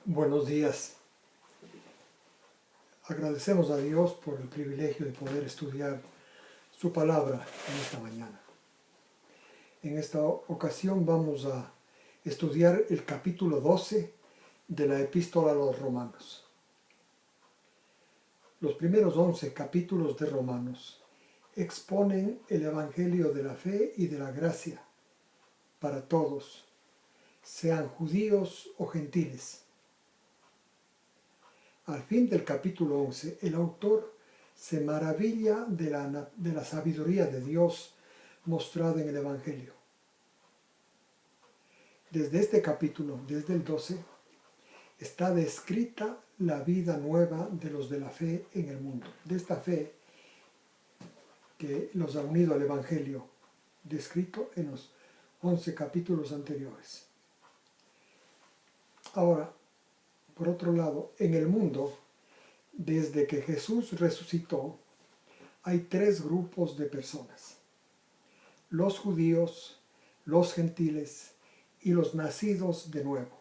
Buenos días. Agradecemos a Dios por el privilegio de poder estudiar su palabra en esta mañana. En esta ocasión vamos a estudiar el capítulo 12 de la Epístola a los Romanos. Los primeros 11 capítulos de Romanos exponen el Evangelio de la fe y de la gracia para todos, sean judíos o gentiles. Al fin del capítulo 11, el autor se maravilla de la sabiduría de Dios mostrada en el Evangelio. Desde este capítulo, desde el 12, está descrita la vida nueva de los de la fe en el mundo. De esta fe que los ha unido al Evangelio, descrito en los 11 capítulos anteriores. Ahora, por otro lado, en el mundo, desde que Jesús resucitó, hay tres grupos de personas: los judíos, los gentiles y los nacidos de nuevo.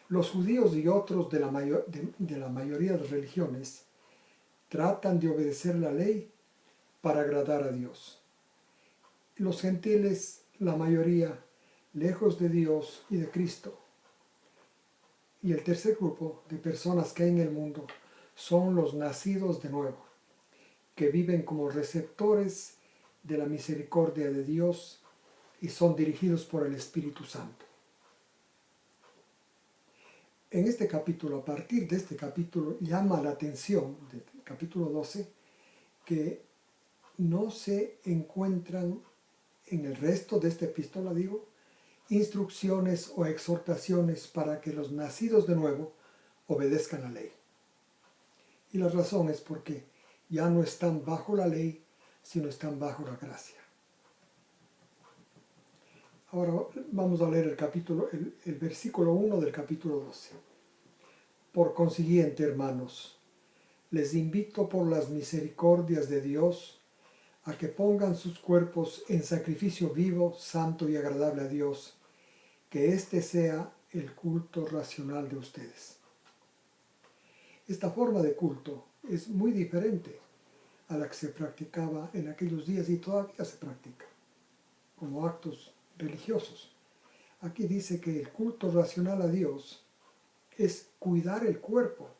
Los judíos y otros de la mayoría de religiones tratan de obedecer la ley para agradar a Dios. Los gentiles, la mayoría, lejos de Dios y de Cristo. Y el tercer grupo de personas que hay en el mundo son los nacidos de nuevo, que viven como receptores de la misericordia de Dios y son dirigidos por el Espíritu Santo. En este capítulo, a partir de este capítulo, llama la atención, del capítulo 12, que no se encuentran en el resto de esta epístola, instrucciones o exhortaciones para que los nacidos de nuevo obedezcan la ley. Y la razón es porque ya no están bajo la ley, sino están bajo la gracia. Ahora vamos a leer el versículo 1 del capítulo 12. Por consiguiente, hermanos, les invito por las misericordias de Dios a que pongan sus cuerpos en sacrificio vivo, santo y agradable a Dios, que este sea el culto racional de ustedes. Esta forma de culto es muy diferente a la que se practicaba en aquellos días y todavía se practica como actos religiosos. Aquí dice que el culto racional a Dios es cuidar el cuerpo,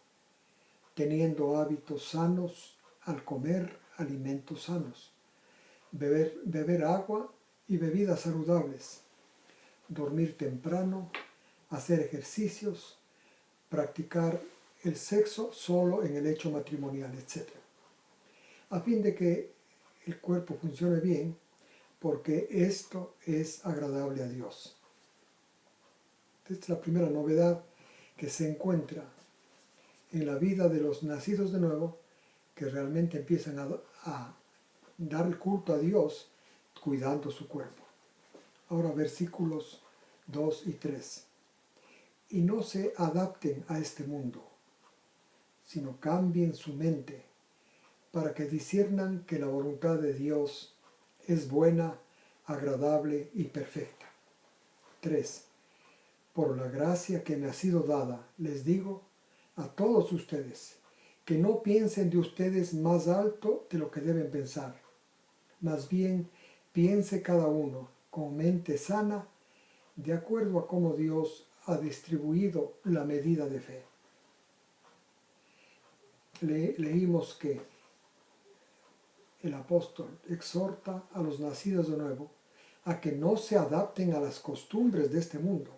teniendo hábitos sanos al comer alimentos sanos, beber agua y bebidas saludables, dormir temprano, hacer ejercicios, practicar el sexo solo en el hecho matrimonial, etc. A fin de que el cuerpo funcione bien, porque esto es agradable a Dios. Esta es la primera novedad que se encuentra en la vida de los nacidos de nuevo, que realmente empiezan a dar el culto a Dios cuidando su cuerpo. Ahora versículos 2 y 3. Y no se adapten a este mundo, sino cambien su mente para que disciernan que la voluntad de Dios es buena, agradable y perfecta. 3. Por la gracia que me ha sido dada, les digo a todos ustedes que no piensen de ustedes más alto de lo que deben pensar. Más bien, piense cada uno con mente sana, de acuerdo a cómo Dios ha distribuido la medida de fe. Leímos que el apóstol exhorta a los nacidos de nuevo a que no se adapten a las costumbres de este mundo.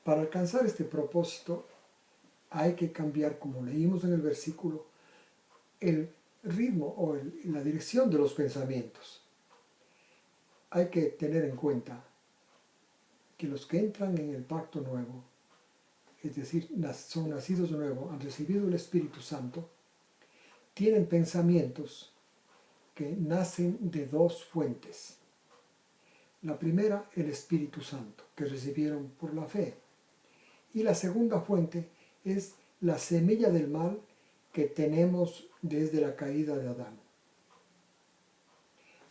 Para alcanzar este propósito hay que cambiar, como leímos en el versículo, el ritmo o la dirección de los pensamientos. Hay que tener en cuenta que los que entran en el pacto nuevo, es decir, son nacidos de nuevo, han recibido el Espíritu Santo, tienen pensamientos que nacen de dos fuentes. La primera, el Espíritu Santo, que recibieron por la fe. Y la segunda fuente es la semilla del mal que tenemos desde la caída de Adán.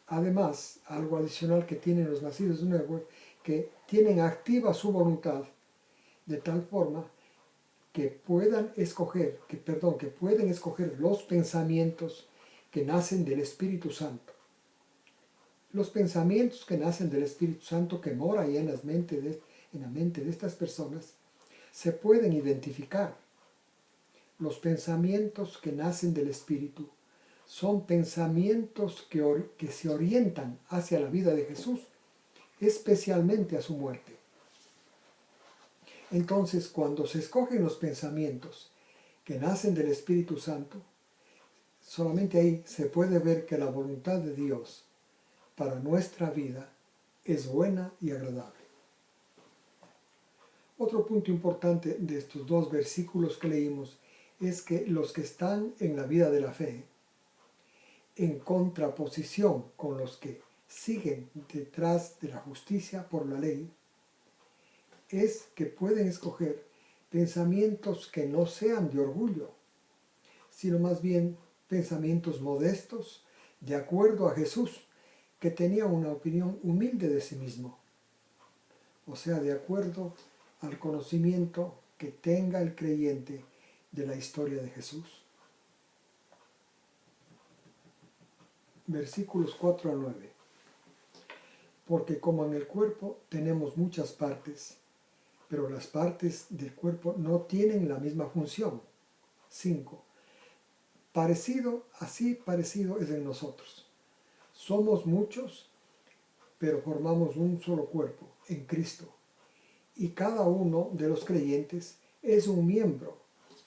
Además, algo adicional que tienen los nacidos de nuevo, que tienen activa su voluntad de tal forma que pueden escoger los pensamientos que nacen del Espíritu Santo. Los pensamientos que nacen del Espíritu Santo que mora ahí en la mente de estas personas se pueden identificar. Los pensamientos que nacen del Espíritu son pensamientos que se orientan hacia la vida de Jesús, especialmente a su muerte. Entonces, cuando se escogen los pensamientos que nacen del Espíritu Santo, solamente ahí se puede ver que la voluntad de Dios para nuestra vida es buena y agradable. Otro punto importante de estos dos versículos que leímos es que los que están en la vida de la fe, en contraposición con los que siguen detrás de la justicia por la ley, es que pueden escoger pensamientos que no sean de orgullo, sino más bien pensamientos modestos, de acuerdo a Jesús, que tenía una opinión humilde de sí mismo, o sea, de acuerdo al conocimiento que tenga el creyente de la historia de Jesús. Versículos 4 a 9. Porque como en el cuerpo tenemos muchas partes, pero las partes del cuerpo no tienen la misma función. 5. Parecido es en nosotros. Somos muchos, pero formamos un solo cuerpo, en Cristo. Y cada uno de los creyentes es un miembro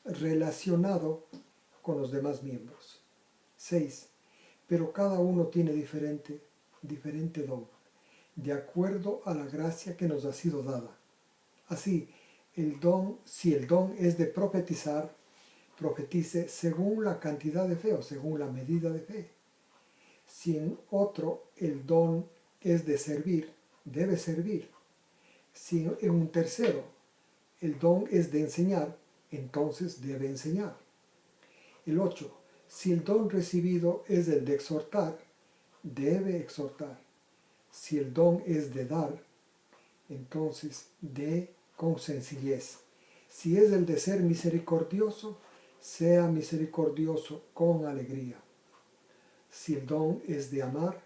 relacionado con los demás miembros. 6. Pero cada uno tiene diferente don, de acuerdo a la gracia que nos ha sido dada. Así, si el don es de profetizar, profetice según la cantidad de fe o según la medida de fe. Si en otro el don es de servir, debe servir. Si en un tercero el don es de enseñar, entonces debe enseñar. El 8. Si el don recibido es el de exhortar, debe exhortar. Si el don es de dar, entonces dé con sencillez. Si es el de ser misericordioso, sea misericordioso con alegría. Si el don es de amar,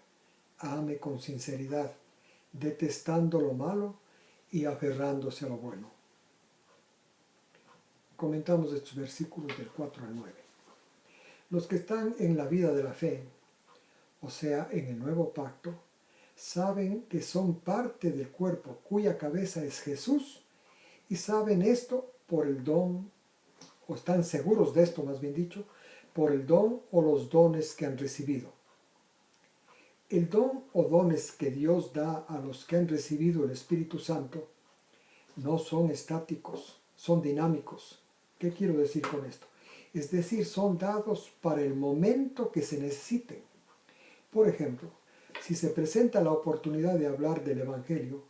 ame con sinceridad, detestando lo malo y aferrándose a lo bueno. Comentamos estos versículos del 4 al 9. Los que están en la vida de la fe, o sea, en el nuevo pacto, saben que son parte del cuerpo cuya cabeza es Jesús, y saben esto por el don, o están seguros de esto, más bien dicho, por el don o los dones que han recibido. El don o dones que Dios da a los que han recibido el Espíritu Santo no son estáticos, son dinámicos. ¿Qué quiero decir con esto? Es decir, son dados para el momento que se necesiten. Por ejemplo, si se presenta la oportunidad de hablar del Evangelio,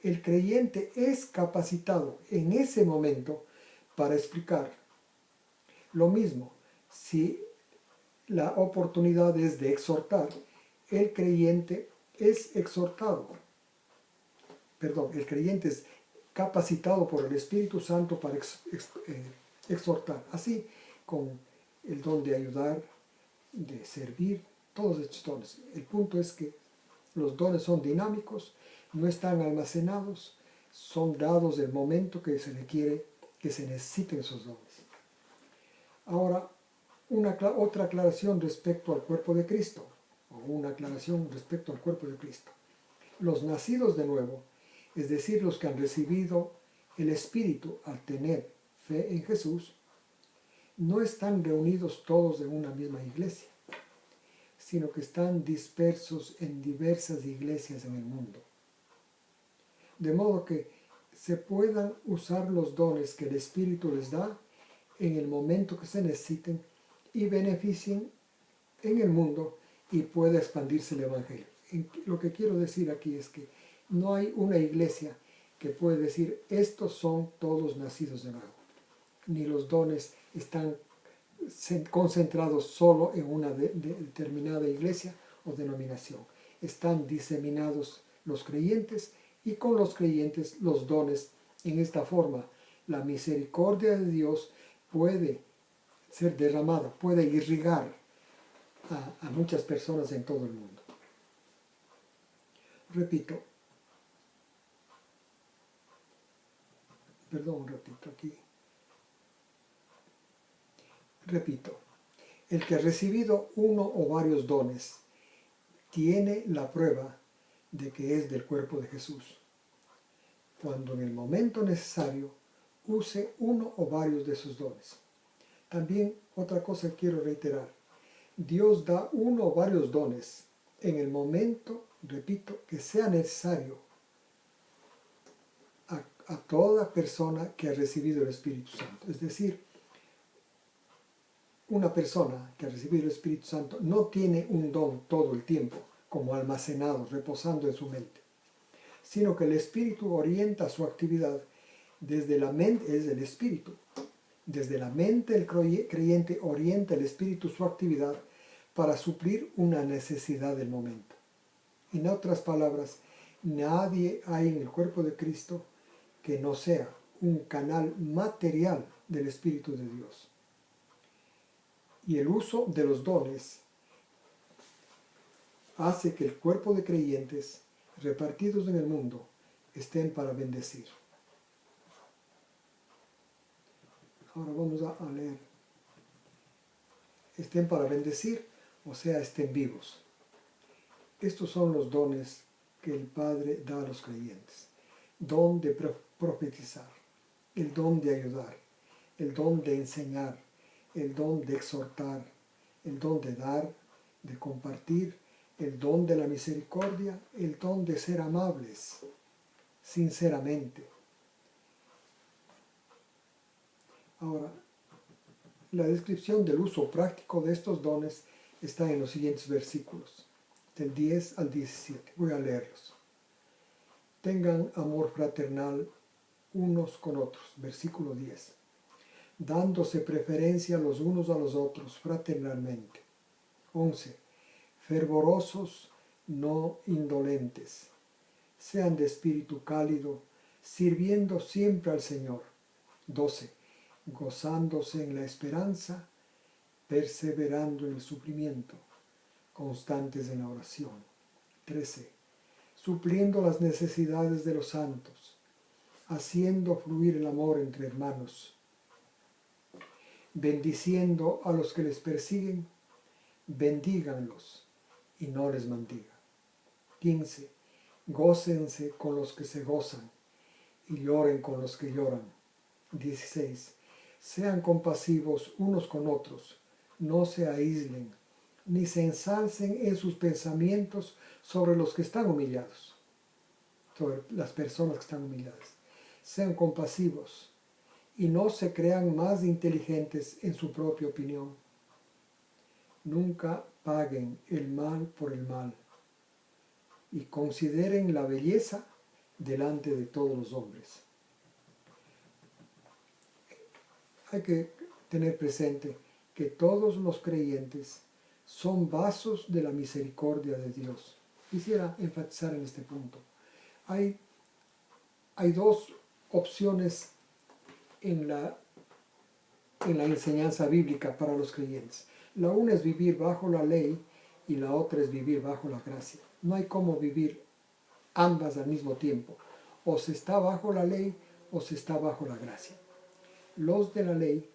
el creyente es capacitado en ese momento para explicar. Lo mismo, si la oportunidad es de exhortar, el creyente es capacitado por el Espíritu Santo para exhortar. Así, con el don de ayudar, de servir, todos estos dones. El punto es que los dones son dinámicos, no están almacenados, son dados del momento que se requiere, que se necesiten esos dones. Ahora, otra aclaración respecto al cuerpo de Cristo, o una aclaración respecto al cuerpo de Cristo. Los nacidos de nuevo, es decir, los que han recibido el Espíritu al tener fe en Jesús, no están reunidos todos en una misma iglesia, sino que están dispersos en diversas iglesias en el mundo. De modo que se puedan usar los dones que el Espíritu les da en el momento que se necesiten y beneficien en el mundo y pueda expandirse el Evangelio. Lo que quiero decir aquí es que no hay una iglesia que puede decir estos son todos nacidos de nuevo, ni los dones están concentrados solo en una determinada iglesia o denominación. Están diseminados los creyentes y con los creyentes los dones en esta forma la misericordia de Dios puede ser derramada, puede irrigar a muchas personas en todo el mundo. Repito, perdón un ratito aquí. Repito, el que ha recibido uno o varios dones tiene la prueba de que es del cuerpo de Jesús, cuando en el momento necesario use uno o varios de sus dones. También otra cosa que quiero reiterar, Dios da uno o varios dones en el momento, repito, que sea necesario a toda persona que ha recibido el Espíritu Santo. Es decir, una persona que ha recibido el Espíritu Santo no tiene un don todo el tiempo, como almacenado, reposando en su mente, sino que el Espíritu orienta su actividad desde la mente, es el Espíritu. Desde la mente el creyente orienta el Espíritu su actividad para suplir una necesidad del momento. En otras palabras, nadie hay en el cuerpo de Cristo que no sea un canal material del Espíritu de Dios. Y el uso de los dones hace que el cuerpo de creyentes repartidos en el mundo estén para bendecir. Ahora vamos a leer. Estén para bendecir, o sea, estén vivos. Estos son los dones que el Padre da a los creyentes. Don de profetizar, el don de ayudar, el don de enseñar, el don de exhortar, el don de dar, de compartir, el don de la misericordia, el don de ser amables, sinceramente. Ahora, la descripción del uso práctico de estos dones está en los siguientes versículos, del 10 al 17. Voy a leerlos. Tengan amor fraternal unos con otros, versículo 10. Dándose preferencia los unos a los otros fraternalmente. 11. Fervorosos, no indolentes. Sean de espíritu cálido, sirviendo siempre al Señor. 12. Gozándose en la esperanza, perseverando en el sufrimiento, constantes en la oración. 13. Supliendo las necesidades de los santos, haciendo fluir el amor entre hermanos, bendiciendo a los que les persiguen, bendíganlos y no les maldigan. 15. Gócense con los que se gozan y lloren con los que lloran. 16. Sean compasivos unos con otros, no se aíslen, ni se ensalcen en sus pensamientos sobre los que están humillados, sobre las personas que están humilladas. Sean compasivos y no se crean más inteligentes en su propia opinión. Nunca paguen el mal por el mal y consideren la belleza delante de todos los hombres. Hay que tener presente que todos los creyentes son vasos de la misericordia de Dios. Quisiera enfatizar en este punto. Hay dos opciones en la enseñanza bíblica para los creyentes. La una es vivir bajo la ley y la otra es vivir bajo la gracia. No hay cómo vivir ambas al mismo tiempo. O se está bajo la ley o se está bajo la gracia. Los de la ley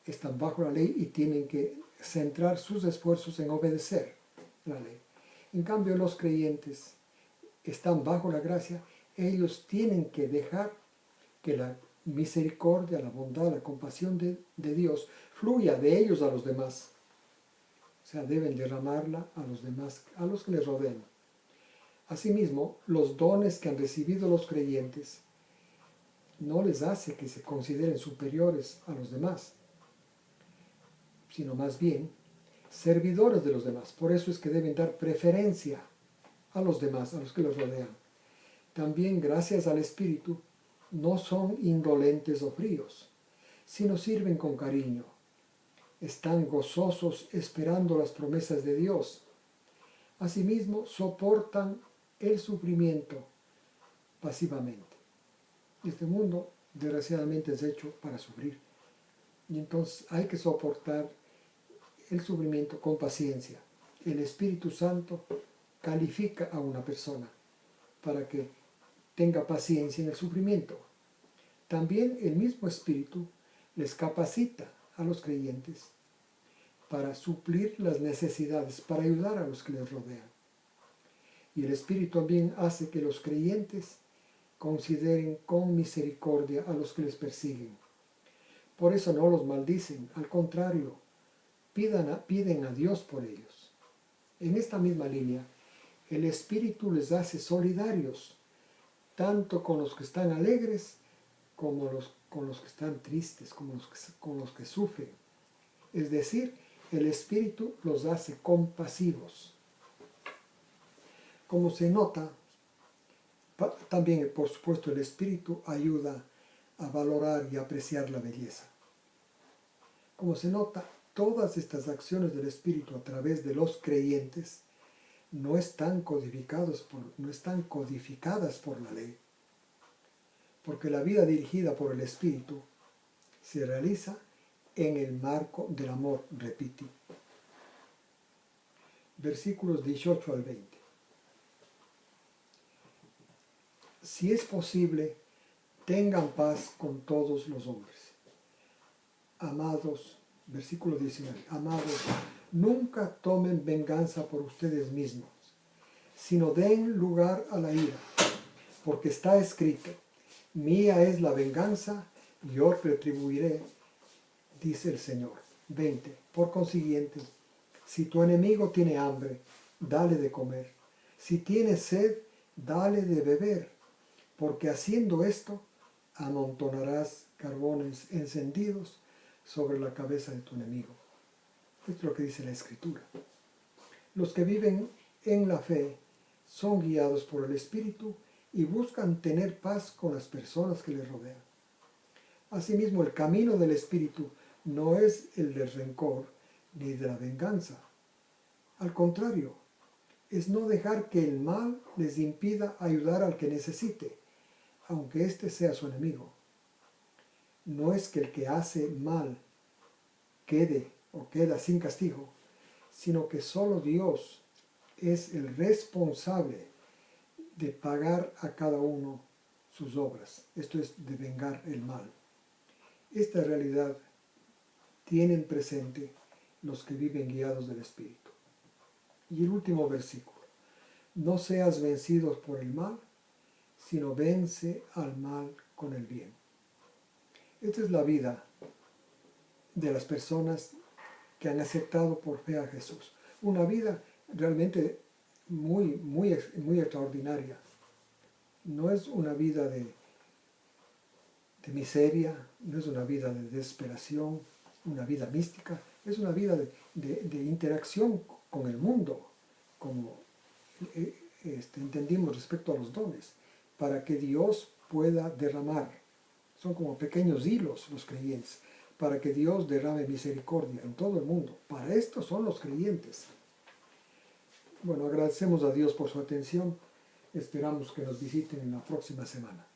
están bajo la ley y tienen que centrar sus esfuerzos en obedecer la ley. En cambio, los creyentes están bajo la gracia, ellos tienen que dejar que la misericordia, la bondad, la compasión de Dios fluya de ellos a los demás. O sea, deben derramarla a los demás, a los que les rodean. Asimismo, los dones que han recibido los creyentes no les hace que se consideren superiores a los demás, sino más bien servidores de los demás. Por eso es que deben dar preferencia a los demás, a los que los rodean. También, gracias al Espíritu, no son indolentes o fríos, sino sirven con cariño. Están gozosos esperando las promesas de Dios. Asimismo, soportan el sufrimiento pasivamente. Este mundo desgraciadamente es hecho para sufrir. Y entonces hay que soportar el sufrimiento con paciencia. El Espíritu Santo califica a una persona para que tenga paciencia en el sufrimiento. También el mismo Espíritu les capacita a los creyentes para suplir las necesidades, para ayudar a los que les rodean. Y el Espíritu también hace que los creyentes consideren con misericordia a los que les persiguen. Por eso no los maldicen, al contrario, piden a Dios por ellos. En esta misma línea, el Espíritu les hace solidarios, tanto con los que están alegres como con los que están tristes, con los que sufren. Es decir, el Espíritu los hace compasivos. Como se nota, también, por supuesto, el Espíritu ayuda a valorar y apreciar la belleza. Como se nota, todas estas acciones del Espíritu a través de los creyentes no están codificadas por la ley, porque la vida dirigida por el Espíritu se realiza en el marco del amor, repite. Versículos 18 al 20. Si es posible, tengan paz con todos los hombres. Amados, versículo 19, amados, nunca tomen venganza por ustedes mismos, sino den lugar a la ira, porque está escrito, mía es la venganza, yo retribuiré, dice el Señor. 20. Por consiguiente, si tu enemigo tiene hambre, dale de comer. Si tiene sed, dale de beber, porque haciendo esto, amontonarás carbones encendidos sobre la cabeza de tu enemigo. Esto es lo que dice la Escritura. Los que viven en la fe son guiados por el Espíritu y buscan tener paz con las personas que les rodean. Asimismo, el camino del Espíritu no es el del rencor ni de la venganza. Al contrario, es no dejar que el mal les impida ayudar al que necesite, aunque éste sea su enemigo. No es que el que hace mal queda sin castigo, sino que solo Dios es el responsable de pagar a cada uno sus obras. Esto es de vengar el mal. Esta realidad tienen presente los que viven guiados del Espíritu. Y el último versículo. No seas vencidos por el mal, sino vence al mal con el bien. Esta es la vida de las personas que han aceptado por fe a Jesús. Una vida realmente muy extraordinaria. No es una vida de miseria, no es una vida de desesperación, una vida mística, es una vida de interacción con el mundo, como entendimos respecto a los dones, para que Dios pueda derramar. Son como pequeños hilos los creyentes, para que Dios derrame misericordia en todo el mundo. Para esto son los creyentes. Bueno, agradecemos a Dios por su atención. Esperamos que nos visiten en la próxima semana.